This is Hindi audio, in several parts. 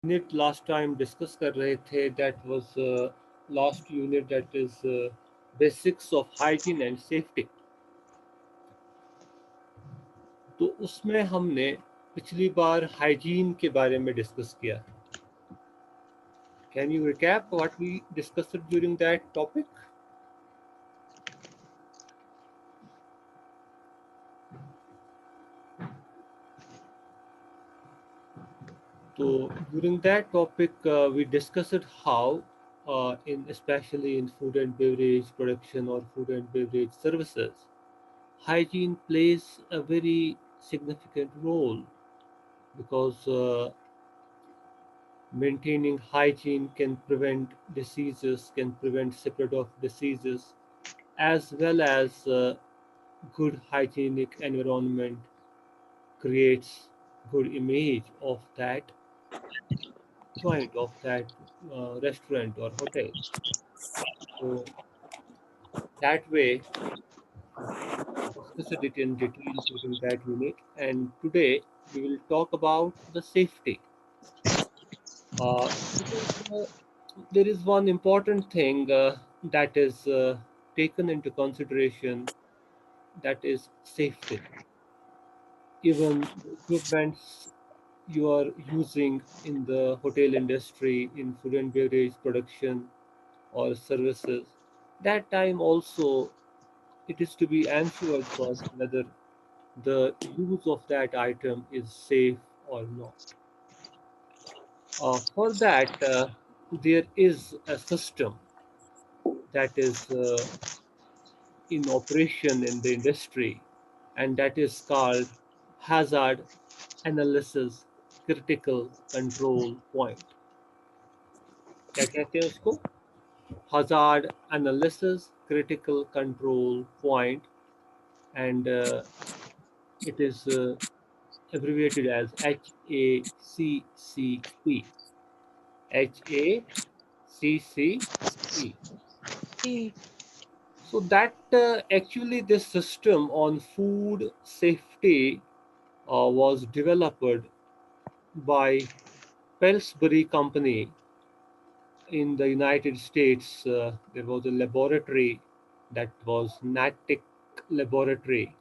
यूनिट लास्ट टाइम डिस्कस कर रहे थे that was last unit that is basics of hygiene and safety. तो उसमें हमने पिछली बार हाइजीन के बारे में डिस्कस किया। Can you recap what we discussed during that topic? So during that topic, we discussed how, in especially in food and beverage production or food and beverage services, hygiene plays a very significant role because maintaining hygiene can prevent diseases, can prevent spread of diseases, as well as good hygienic environment creates good image of that joint, of that restaurant or hotel. So that way we discussed it in detail during that unit, and today we will talk about the safety. Because there is one important thing that is taken into consideration, that is safety. Even the equipments you are using in the hotel industry, in food and beverage production or services, that time also it is to be ensured first whether the use of that item is safe or not. For that, there is a system that is in operation in the industry, and that is called hazard analysis critical control point. क्या कहते हैं उसको? Hazard analysis critical control point, and it is abbreviated as HACCP. HACCP. So that actually this system on food safety was developed by Pillsbury Company in the United States. There was a laboratory that was Natick Laboratory,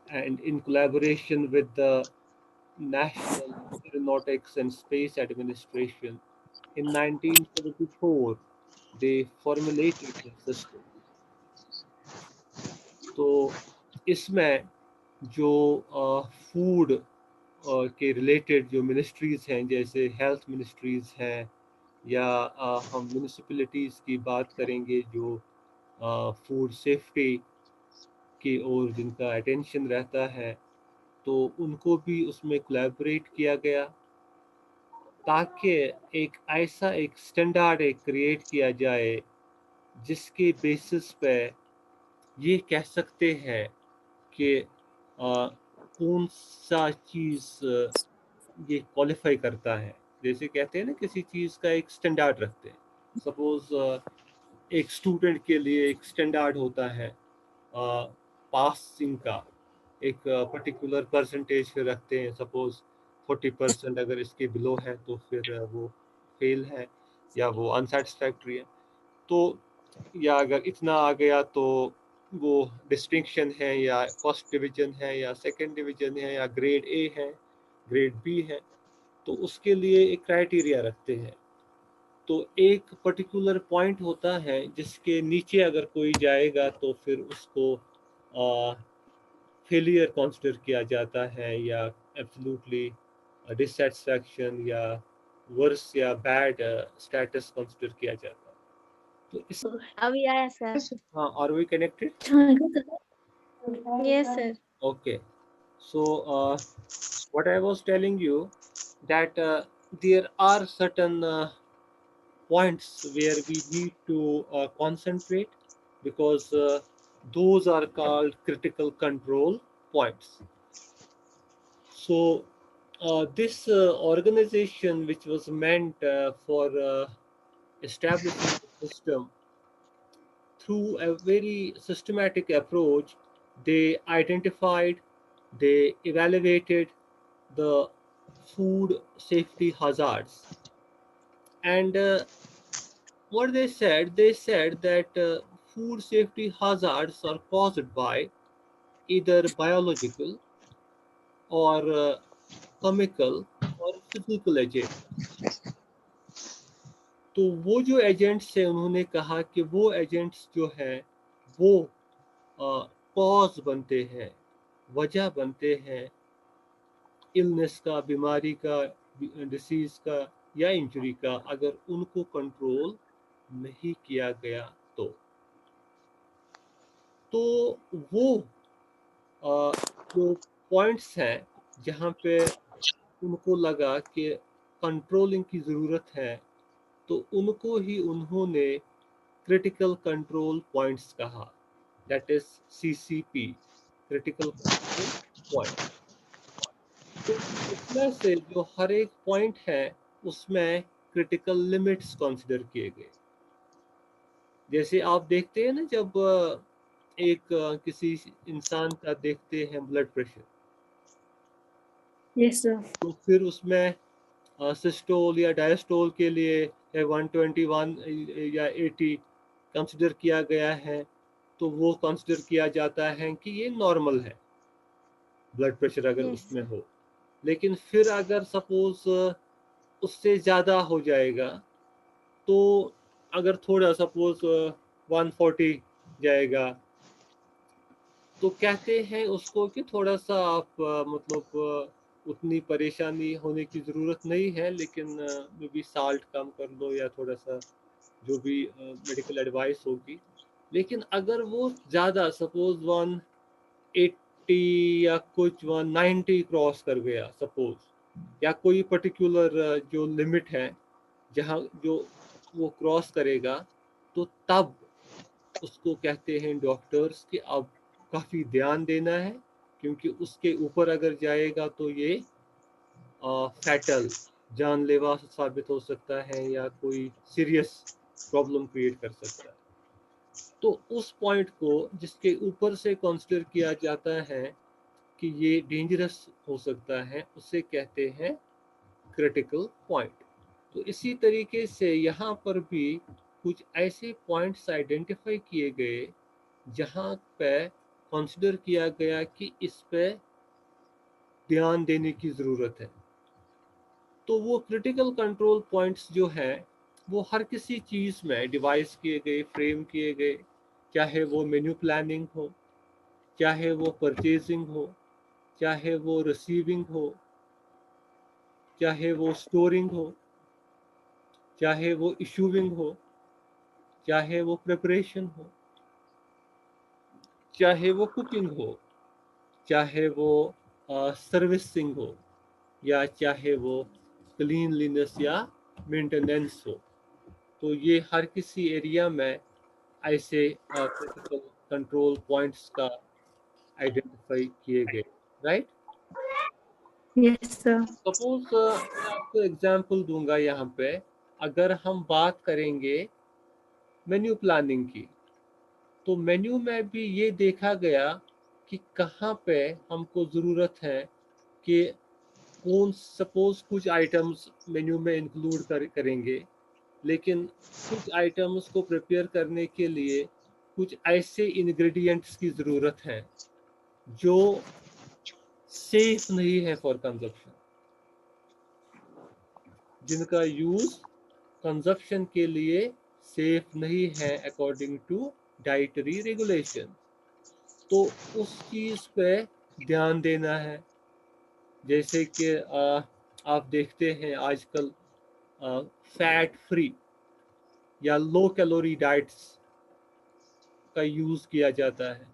and in collaboration with the National Aeronautics and Space Administration, in 1974 they formulated the system. तो इसमें जो फूड के रिलेटेड जो मिनिस्ट्रीज़ हैं, जैसे हेल्थ मिनिस्ट्रीज़ हैं, या हम म्यूनिसिपैलिटीज़ की बात करेंगे जो फूड सेफ्टी की ओर जिनका अटेंशन रहता है, तो उनको भी उसमें कोलैबोरेट किया गया ताकि एक स्टैंडर्ड एक क्रिएट किया जाए जिसके बेसिस पे ये कह सकते हैं कि कौन सा चीज़ ये क्वालिफाई करता है। जैसे कहते हैं ना, किसी चीज़ का एक स्टैंडर्ड रखते हैं। सपोज़ एक स्टूडेंट के लिए एक स्टैंडर्ड होता है पासिंग का, एक पर्टिकुलर परसेंटेज फिर रखते हैं। सपोज़ 40% अगर इसके बिलो है तो फिर वो फेल है या वो अनसेटिस्फैक्ट्री है। तो या अगर इतना आ गया तो वो डिस्टिंक्शन है, या फर्स्ट डिवीजन है, या सेकंड डिवीजन है, या ग्रेड ए है, ग्रेड बी है। तो उसके लिए एक क्राइटेरिया रखते हैं। तो एक पर्टिकुलर पॉइंट होता है जिसके नीचे अगर कोई जाएगा तो फिर उसको फेलियर कंसिडर किया जाता है, या एब्सोल्युटली डिससेटिस्फैक्शन, या वर्स या बैड स्टेटस कंसिडर किया जाता है। तो इस अभी आया सर। हाँ, are we connected? Yes sir. Okay. So, what I was telling you, that there are certain points where we need to concentrate, because those are called critical control points. So, this organization, which was meant for establishing the system through a very systematic approach, they identified, they evaluated the food safety hazards. And what they said that food safety hazards are caused by either biological or chemical और फिजिकल एजेंट। तो वो जो एजेंट्स है उन्होंने कहा कि वो एजेंट्स जो हैं वो कॉज बनते हैं, वजह बनते हैं इलनेस का, बीमारी का, डिसीज का या इंजरी का, अगर उनको कंट्रोल नहीं किया गया तो। तो वो जो पॉइंट्स हैं जहाँ पे उनको लगा कि कंट्रोलिंग की ज़रूरत है, तो उनको ही उन्होंने क्रिटिकल कंट्रोल पॉइंट्स कहा, that is CCP, critical control point. तो उसमें से जो हर एक पॉइंट है उसमें क्रिटिकल लिमिट्स कंसिडर किए गए। जैसे आप देखते हैं ना, जब एक किसी इंसान का देखते हैं ब्लड प्रेशर, Yes, sir. तो फिर उसमें सिस्टोल या डायस्टोल के लिए 121 या 80 कंसिडर किया गया है, तो वो कंसिडर किया जाता है कि ये नॉर्मल है ब्लड प्रेशर अगर Yes, उसमें sir. हो। लेकिन फिर अगर सपोज उससे ज़्यादा हो जाएगा, तो अगर थोड़ा सपोज 140 जाएगा, तो कहते हैं उसको कि थोड़ा सा आप मतलब उतनी परेशानी होने की ज़रूरत नहीं है, लेकिन मे बी साल्ट कम कर लो या थोड़ा सा जो भी मेडिकल एडवाइस होगी। लेकिन अगर वो ज़्यादा सपोज 180 या कुछ 190 क्रॉस कर गया सपोज, या कोई पर्टिकुलर जो लिमिट है जहाँ जो वो क्रॉस करेगा, तो तब उसको कहते हैं डॉक्टर्स कि अब काफ़ी ध्यान देना है, क्योंकि उसके ऊपर अगर जाएगा तो ये फैटल, जानलेवा साबित हो सकता है या कोई सीरियस प्रॉब्लम क्रिएट कर सकता है। तो उस पॉइंट को जिसके ऊपर से कंसिडर किया जाता है कि ये डेंजरस हो सकता है, उसे कहते हैं क्रिटिकल पॉइंट। तो इसी तरीके से यहाँ पर भी कुछ ऐसे पॉइंट्स आइडेंटिफाई किए गए जहाँ पे कंसिडर किया गया कि इस पे ध्यान देने की ज़रूरत है। तो वो क्रिटिकल कंट्रोल पॉइंट्स जो हैं वो हर किसी चीज़ में डिवाइस किए गए, फ्रेम किए गए, चाहे वो मेन्यू प्लानिंग हो, चाहे वो परचेजिंग हो, चाहे वो रिसीविंग हो, चाहे वो स्टोरिंग हो, चाहे वो इशूविंग हो, चाहे वो प्रिपरेशन हो, चाहे वो कुकिंग हो, चाहे वो सर्विसिंग हो, या चाहे वो क्लीनलीनेस या मेंटेनेंस हो। तो ये हर किसी एरिया में ऐसे क्रिटिकल कंट्रोल पॉइंट्स का आइडेंटिफाई किए गए, राइट। Yes, sir. सपोज मैं आपको एग्जांपल दूंगा यहाँ पे। अगर हम बात करेंगे मेन्यू प्लानिंग की, तो मेन्यू में भी ये देखा गया कि कहाँ पे हमको ज़रूरत है कि कौन, सपोज कुछ आइटम्स मेन्यू में इंक्लूड करेंगे, लेकिन कुछ आइटम्स को प्रिपेयर करने के लिए कुछ ऐसे इंग्रेडिएंट्स की ज़रूरत है जो सेफ नहीं है फॉर कंजप्शन, जिनका यूज़ कंजप्शन के लिए सेफ नहीं है अकॉर्डिंग टू डाइटरी रेगुलेशन। तो उस चीज़ पे ध्यान देना है। जैसे कि आप देखते हैं आजकल फैट फ्री या लो कैलोरी डाइट्स का यूज़ किया जाता है,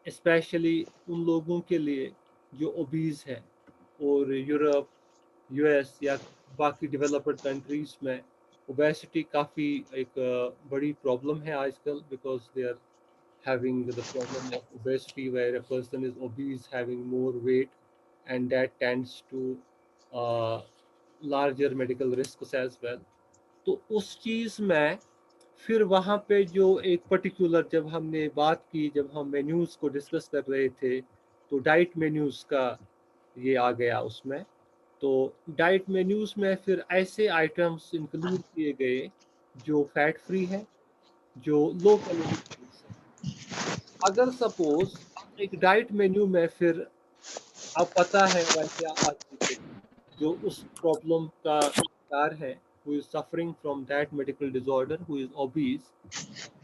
स्पेशली उन लोगों के लिए जो ओबीज हैं। और यूरोप, यूएस या बाकी डेवलप्ड कंट्रीज़ में ओबेसिटी काफ़ी एक बड़ी प्रॉब्लम है आजकल, because they are having the problem of obesity, where a person is obese, having more weight, and that tends to uh, larger medical risks as well. तो उस चीज़ में फिर वहाँ पे जो एक पर्टिकुलर, जब हमने बात की, जब हम मेन्यूज़ को डिस्कस कर रहे थे, तो डाइट मेन्यूज़ का ये आ गया उसमें। तो डाइट मेन्यूज में फिर ऐसे आइटम्स इंक्लूड किए गए जो फैट फ्री है, जो लो कैलोरी फूड्स है। अगर सपोज एक डाइट मेन्यू में फिर आप पता है वैसे आदमी को जो उस प्रॉब्लम का शिकार है, who is suffering from that medical disorder, who is obese,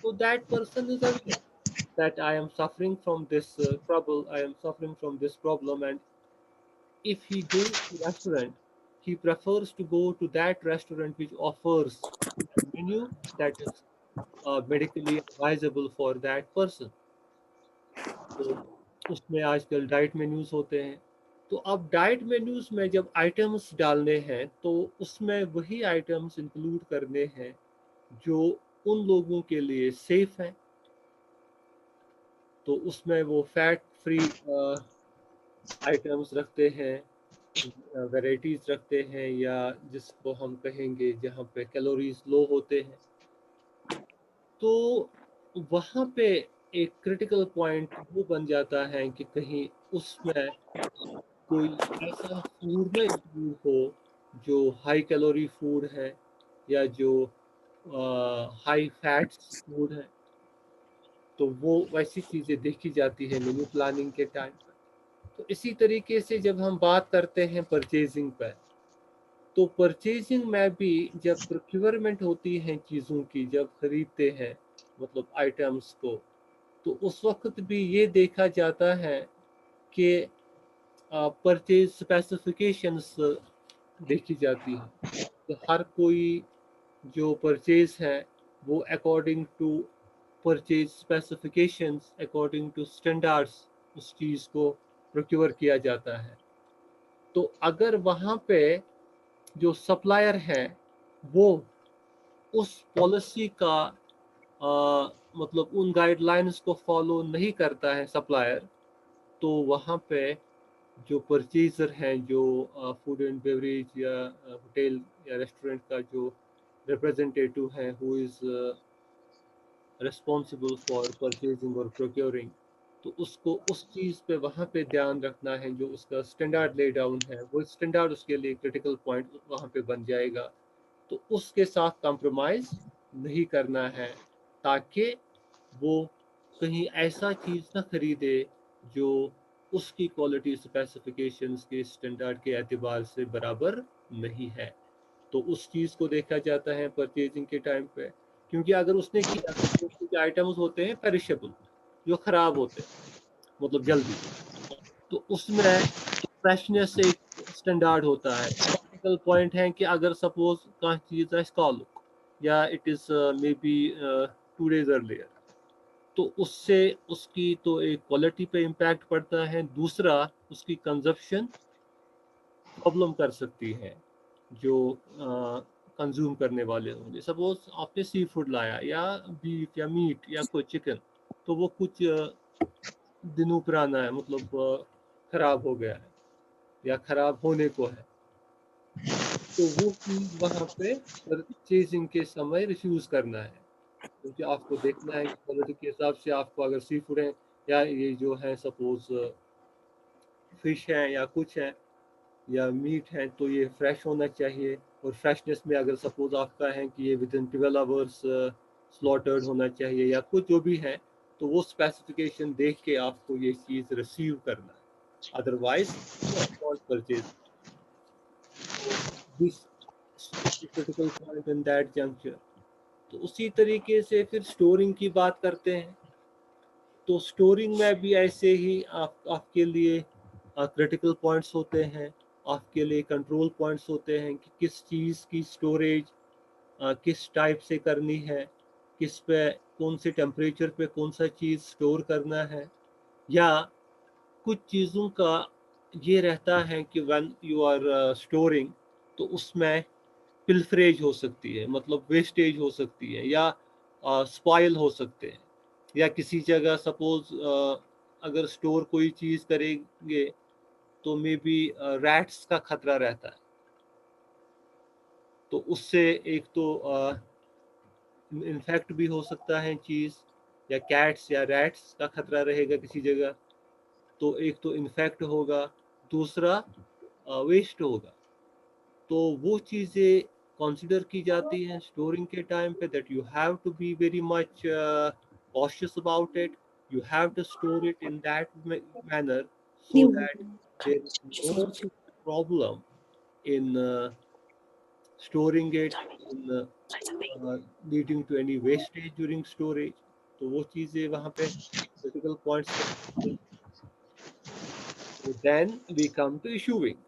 so that person is aware that I am suffering from this trouble, I am suffering from this problem, and if he goes to restaurant, he prefers to go to that restaurant which offers a menu that is medically advisable for that person. तो उसमें आजकल डाइट मेन्यूज होते हैं। तो अब डाइट मेन्यूज में जब आइटम्स डालने हैं तो उसमें वही आइटम्स इंक्लूड करने हैं जो उन लोगों के लिए सेफ हैं। तो उसमें वो फैट फ्री आइटम्स रखते हैं, वैराइटीज रखते हैं, या जिसको हम कहेंगे जहाँ पे कैलोरीज लो होते हैं। तो वहाँ पे एक क्रिटिकल पॉइंट वो बन जाता है कि कहीं उसमें कोई ऐसा फूड ना इंक्लूड हो जो हाई कैलोरी फूड है, या जो हाई फैट्स फूड है। तो वो वैसी चीज़ें देखी जाती है मेन्यू प्लानिंग के टाइम पर। तो इसी तरीके से जब हम बात करते हैं परचेजिंग पर, तो परचेजिंग में भी जब प्रोक्योरमेंट होती है चीज़ों की, जब खरीदते हैं मतलब आइटम्स को, तो उस वक्त भी ये देखा जाता है कि परचेज स्पेसिफिकेशंस देखी जाती है। तो हर कोई जो परचेज है वो according to purchase specifications, according to standards उस चीज़ को प्रोक्योर किया जाता है। तो अगर वहाँ पे जो सप्लायर है वो उस पॉलिसी का मतलब उन गाइडलाइंस को फॉलो नहीं करता है सप्लायर, तो वहाँ पे जो परचेज़र हैं, जो फूड एंड बेवरेज या होटल या रेस्टोरेंट का जो रिप्रेजेंटेटिव है, who is responsible for purchasing और प्रोक्योरिंग, तो उसको उस चीज़ पे वहाँ पे ध्यान रखना है। जो उसका स्टैंडर्ड ले डाउन है वो स्टैंडर्ड उसके लिए क्रिटिकल पॉइंट वहाँ पे बन जाएगा। तो उसके साथ कंप्रोमाइज़ नहीं करना है, ताकि वो कहीं ऐसा चीज़ ना खरीदे जो उसकी क्वालिटी स्पेसिफिकेशंस के स्टैंडर्ड के एतबार से बराबर नहीं है। तो उस चीज़ को देखा जाता है परचेजिंग के टाइम पे। क्योंकि अगर उसने किया तो कुछ आइटम्स होते हैं पेरिशेबल, जो खराब होते हैं मतलब जल्दी, तो उसमें फ्रेशनेस एक स्टैंडर्ड होता है। क्रिटिकल पॉइंट है कि अगर सपोज कहाँ चीज़ है स्कॉलुक, या it is may be 2 days earlier, तो उससे उसकी तो एक क्वालिटी पे इम्पैक्ट पड़ता है, दूसरा उसकी कंजप्शन प्रॉब्लम कर सकती है जो कंज्यूम करने वाले होंगे। सपोज आपने सी फूड लाया, या बीफ या मीट या कोई चिकन, तो वो कुछ दिनों पुराना है, मतलब खराब हो गया है या खराब होने को है, तो वो चीज़ वहाँ पे परचेजिंग के समय रिफ्यूज़ करना है। क्योंकि आपको देखना है कि क्वालिटी के हिसाब से आपको, अगर सी फूड है या ये जो है सपोज फिश है या कुछ है या मीट है, तो ये फ्रेश होना चाहिए। और फ्रेशनेस में अगर सपोज आपका है कि ये विद इन 12 आवर्स स्लॉटर्ड होना चाहिए या कुछ जो भी है, तो वो स्पेसिफिकेशन देख के आपको ये चीज़ रिसीव करना है, otherwise not purchase. This critical point in that junction. तो उसी तरीके से फिर स्टोरिंग की बात करते हैं। तो स्टोरिंग में भी ऐसे ही आपके लिए क्रिटिकल पॉइंट्स होते हैं, आपके लिए कंट्रोल पॉइंट्स होते हैं कि किस चीज़ की स्टोरेज किस टाइप से करनी है, किस पे कौन से टेम्परेचर पे कौन सा चीज़ स्टोर करना है। या कुछ चीज़ों का ये रहता है कि व्हेन यू आर स्टोरिंग, तो उसमें पिल्फरेज हो सकती है, मतलब वेस्टेज हो सकती है, या स्पॉइल हो सकते हैं, या किसी जगह सपोज अगर स्टोर कोई चीज़ करेंगे तो मे बी रैट्स का खतरा रहता है। तो उससे एक तो इन्फेक्ट भी हो सकता है चीज़, या कैट्स या रैट्स का खतरा रहेगा किसी जगह, तो एक तो इन्फेक्ट होगा, दूसरा वेस्ट होगा। तो वो चीज़ें कंसिडर की जाती हैं स्टोरिंग के टाइम पे, that you have to be very much cautious about it. You have to store it in that manner so that there is no problem in storing it, in leading to any wastage during storage. तो वो चीज़ें वहाँ पे critical points रहती हैं. So then we come to issuing.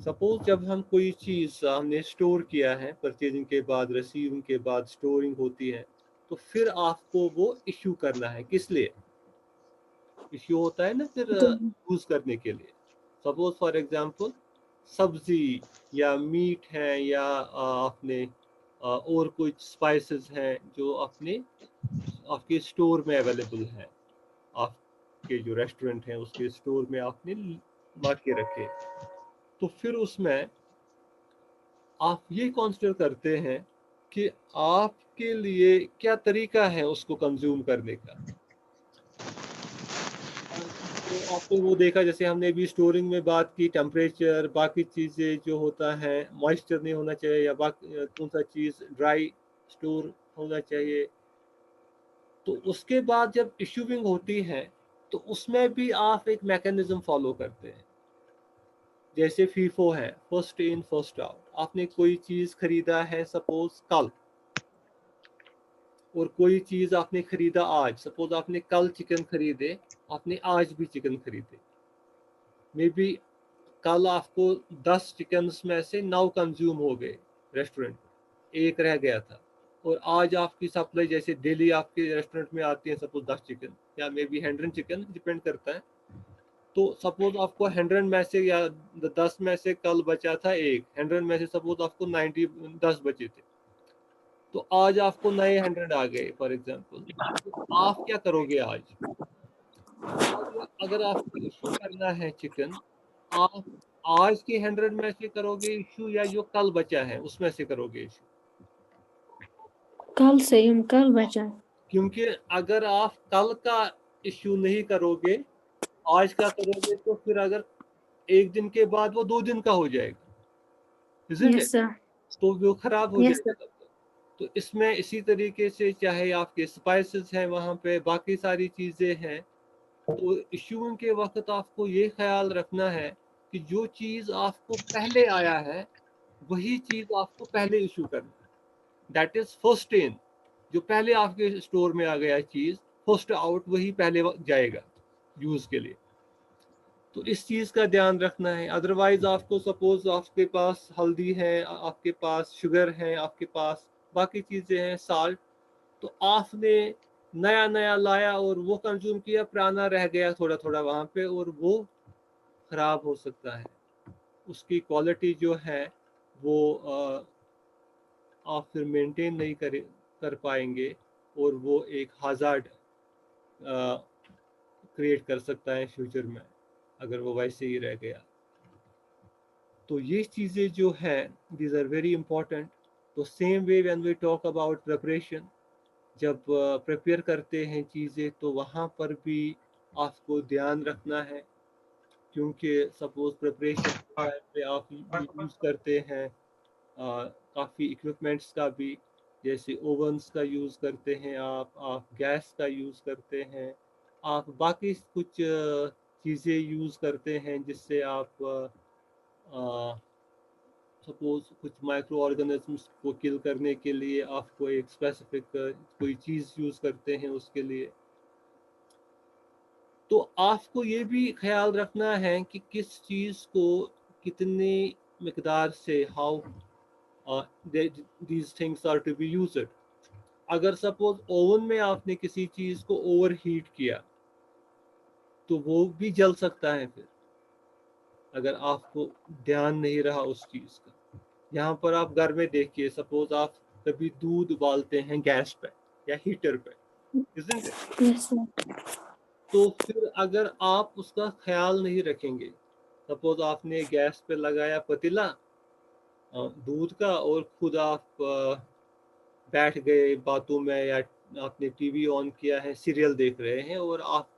Suppose जब हम कोई चीज़ हमने स्टोर किया है, परचेजिंग के बाद, रिसीविंग के बाद स्टोरिंग होती है, तो फिर आपको वो इशू करना है. किस लिए इशू होता है ना? फिर यूज करने के लिए. सपोज फॉर एग्जांपल सब्जी या मीट है, या आपने और कुछ स्पाइसेस हैं जो अपने आपके स्टोर में अवेलेबल हैं, आपके जो रेस्टोरेंट है उसके स्टोर में आपने ला के रखे. तो फिर उसमें आप ये कंसिडर करते हैं कि आपके लिए क्या तरीका है उसको कंज्यूम करने का. तो आपने वो देखा, जैसे हमने भी स्टोरिंग में बात की, टेम्परेचर, बाकी चीज़ें जो होता है, मॉइस्चर नहीं होना चाहिए, या बाकी कौन सा चीज़ ड्राई स्टोर होना चाहिए. तो उसके बाद जब इशूइंग होती है तो उसमें भी आप एक मैकेनिज्म फॉलो करते हैं. जैसे फीफो है, फर्स्ट इन फर्स्ट आउट. आपने कोई चीज़ खरीदा है सपोज कल, और कोई चीज़ आपने खरीदा आज. सपोज आपने कल चिकन खरीदे, आपने आज भी चिकन खरीदे. मे बी कल आपको 10 चिकन में से 9 कंज्यूम हो गए रेस्टोरेंट में, एक रह गया था. और आज आपकी सप्लाई, जैसे डेली आपके रेस्टोरेंट में आती है सपोज 10 चिकन, या मे बी 100 चिकन, डिपेंड करता है. तो सपोज आपको 100 में से या 10 में से कल बचा था एक, 100 में से सपोज आपको 90 10 बचे थे, तो आज आपको नए 100 आ गए फॉर एग्जांपल. तो आप क्या करोगे आज? आज अगर आपको इशू करना है चिकन, आप आज के 100 में से करोगे इशू, या जो कल बचा है उसमें से करोगे इशू? कल से हम कल बचा. क्योंकि अगर आप कल का इशू नहीं करोगे, आज का करोगे, तो फिर अगर एक दिन के बाद वो 2 दिन का हो जाएगा, isn't it? Yes sir. तो वो खराब हो Yes जाएगा sir. तब तक. तो इसमें इसी तरीके से, चाहे आपके स्पाइसेस हैं वहाँ पे, बाकी सारी चीज़ें हैं, तो इशूइंग के वक्त आपको ये ख्याल रखना है कि जो चीज़ आपको पहले आया है वही चीज़ आपको पहले इशू करना है. That is first in. जो पहले आपके स्टोर में आ गया चीज़, फर्स्ट आउट वही पहले जाएगा यूज़ के लिए. तो इस चीज़ का ध्यान रखना है. अदरवाइज आपको सपोज आपके पास हल्दी है, आपके पास शुगर है, आपके पास बाकी चीज़ें हैं, साल्ट, तो आपने नया नया लाया और वो कंज्यूम किया, पुराना रह गया थोड़ा थोड़ा वहाँ पे, और वो खराब हो सकता है. उसकी क्वालिटी जो है वो आप फिर मेंटेन नहीं कर पाएंगे, और वो एक हज़ार्ड क्रिएट कर सकता है फ्यूचर में अगर वो वैसे ही रह गया. तो ये चीज़ें जो है, दीज आर वेरी इंपॉर्टेंट. तो same way when we talk about preparation, जब प्रिपेयर करते हैं चीज़ें, तो वहाँ पर भी आपको ध्यान रखना है. क्योंकि सपोज प्रिपरेशन के टाइम पे आप यूज़ करते हैं काफ़ी इक्विपमेंट्स का भी, जैसे ओवंस का यूज़ करते हैं, आप गैस का यूज़ करते हैं, आप बाकी कुछ चीज़ें यूज़ करते हैं जिससे आप सपोज कुछ माइक्रो ऑर्गेनिजम्स को किल करने के लिए आपको एक स्पेसिफिक कोई चीज़ यूज़ करते हैं उसके लिए. तो आपको ये भी ख्याल रखना है कि किस चीज़ को कितनी मिकदार से, how these things are to be used. अगर सपोज ओवन में आपने किसी चीज़ को ओवर हीट किया तो वो भी जल सकता है फिर, अगर आपको ध्यान नहीं रहा उस चीज़ का. यहाँ पर आप घर में देखिए, सपोज आप कभी दूध उबालते हैं गैस पे या हीटर पे, isn't it? Yes sir. तो फिर अगर आप उसका ख्याल नहीं रखेंगे, सपोज आपने गैस पे लगाया पतीला दूध का, और खुद आप बैठ गए बातों में, या आपने टीवी ऑन किया है, सीरियल देख रहे हैं, और आप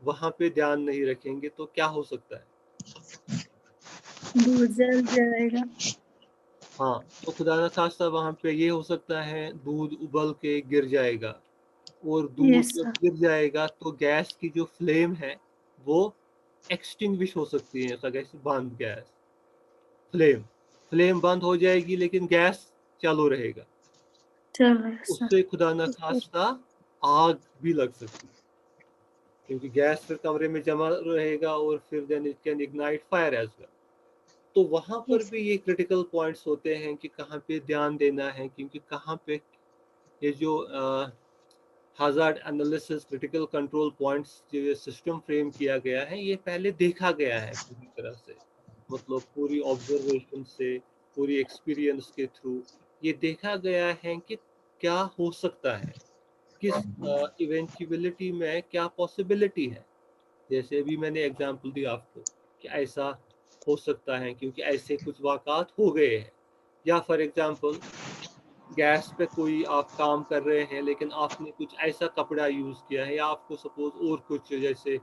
वहाँ पे ध्यान नहीं रखेंगे, तो क्या हो सकता है? दूध जल जाएगा. हाँ, तो खुदा ना खास्ता वहाँ पे ये हो सकता है दूध उबल के गिर जाएगा, और दूध Yes, जब sir. गिर जाएगा तो गैस की जो फ्लेम है वो एक्सटिंग्विश हो सकती है, ऐसा कैसे बंद गैस फ्लेम फ्लेम बंद हो जाएगी लेकिन गैस चालू रहेगा, चलो, yes, sir. उससे खुदा न Yes, sir. खास्ता आग भी लग सकती है, क्योंकि गैस फिर कमरे में जमा रहेगा और फिर then it can ignite fire as well. तो वहां पर Yes. भी ये क्रिटिकल पॉइंट्स होते हैं कि कहाँ पे ध्यान देना है, क्योंकि कहाँ पे ये जो hazard analysis critical control points जो ये सिस्टम फ्रेम किया गया है, ये पहले देखा गया है पूरी तरह से, मतलब पूरी ऑब्जर्वेशन से, पूरी एक्सपीरियंस के थ्रू ये देखा गया है कि क्या हो सकता है, किस इवेंचुअलिटी में क्या पॉसिबिलिटी है। जैसे अभी मैंने एग्जांपल दिया आपको कि ऐसा हो सकता है क्योंकि ऐसे कुछ वाक़ात हो गए हैं, या फॉर एग्जांपल गैस पे कोई आप काम कर रहे हैं लेकिन आपने कुछ ऐसा कपड़ा यूज़ किया है, या आपको सपोज और कुछ जैसे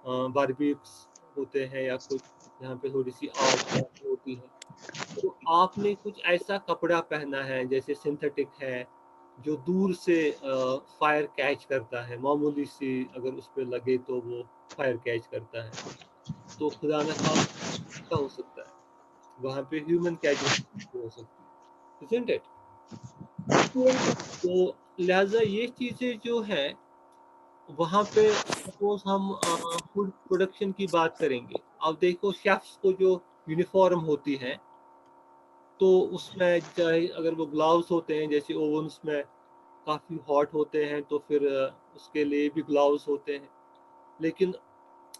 बारबेक्यूज होते हैं या कुछ जहाँ पे थोड़ी सी आग होती है, तो आपने कुछ ऐसा कपड़ा पहना है जैसे सिंथेटिक है जो दूर से फायर कैच करता है, मामूली सी अगर उस पे लगे तो वो फायर कैच करता है, तो खुदा न खास्ता हो सकता है वहाँ पे ह्यूमन कैजुअलिटी हो सकती है, isn't it? Yes. तो लिहाजा ये चीज़ें जो हैं वहाँ पे सपोज हम फूड प्रोडक्शन की बात करेंगे, अब देखो शेफ्स को जो यूनिफॉर्म होती है, तो उसमें चाहे अगर वो ग्लव्स होते हैं, जैसे ओवन्स में काफ़ी हॉट होते हैं तो फिर उसके लिए भी ग्लव्स होते हैं, लेकिन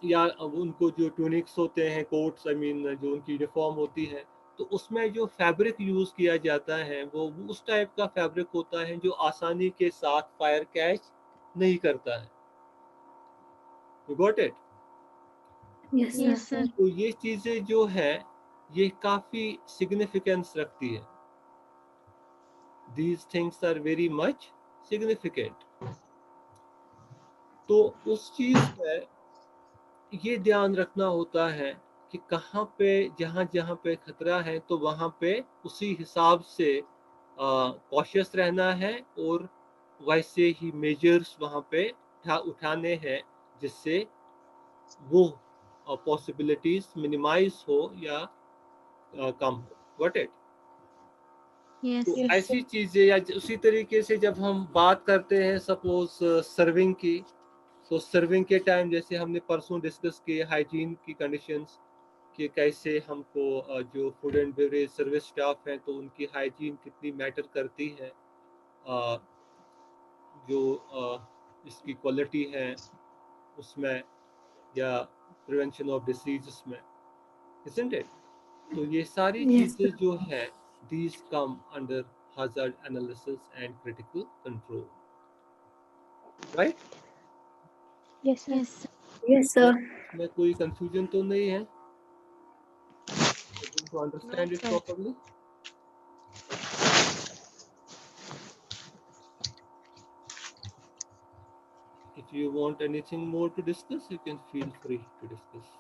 या अब उनको जो ट्यूनिक्स होते हैं, कोट्स आई मीन जो उनकी यूनिफॉर्म होती है, तो उसमें जो फैब्रिक यूज़ किया जाता है वो उस टाइप का फैब्रिक होता है जो आसानी के साथ फायर कैच नहीं करता है। You got it? Yes, Yes, sir. sir. तो ये चीज़ें जो है ये काफ़ी सिग्निफिकेंस रखती है। These things are very much significant. तो उस चीज़ में ये ध्यान रखना होता है कि कहाँ पे जहाँ जहाँ पे खतरा है तो वहाँ पे उसी हिसाब से कॉशियस रहना है, और वैसे ही मेजर्स वहाँ पे उठाने हैं जिससे वो पॉसिबिलिटीज मिनिमाइज हो या कम हो। Got it? Yes, तो Yes, ऐसी sir. चीजें या उसी तरीके से जब हम बात करते हैं सपोज सर्विंग की, तो सर्विंग के टाइम जैसे हमने परसों डिस्कस किए हाइजीन की कंडीशंस, कि कैसे हमको जो food and beverage service staff हैं तो उनकी हाइजीन कितनी मैटर करती है अ, जो इसकी क्वालिटी है उसमें, या प्रिवेंशन ऑफ डिसीजेस में, isn't it? तो ये सारी Yes, sir. चीजें जो है these come under hazard analysis and critical control, right? yes, sir. Yes, sir. Yes, तो sir. इसमें कोई कंफ्यूजन तो नहीं है? Able to No, understand it sir. properly? If you want anything more to discuss, you can feel free to discuss.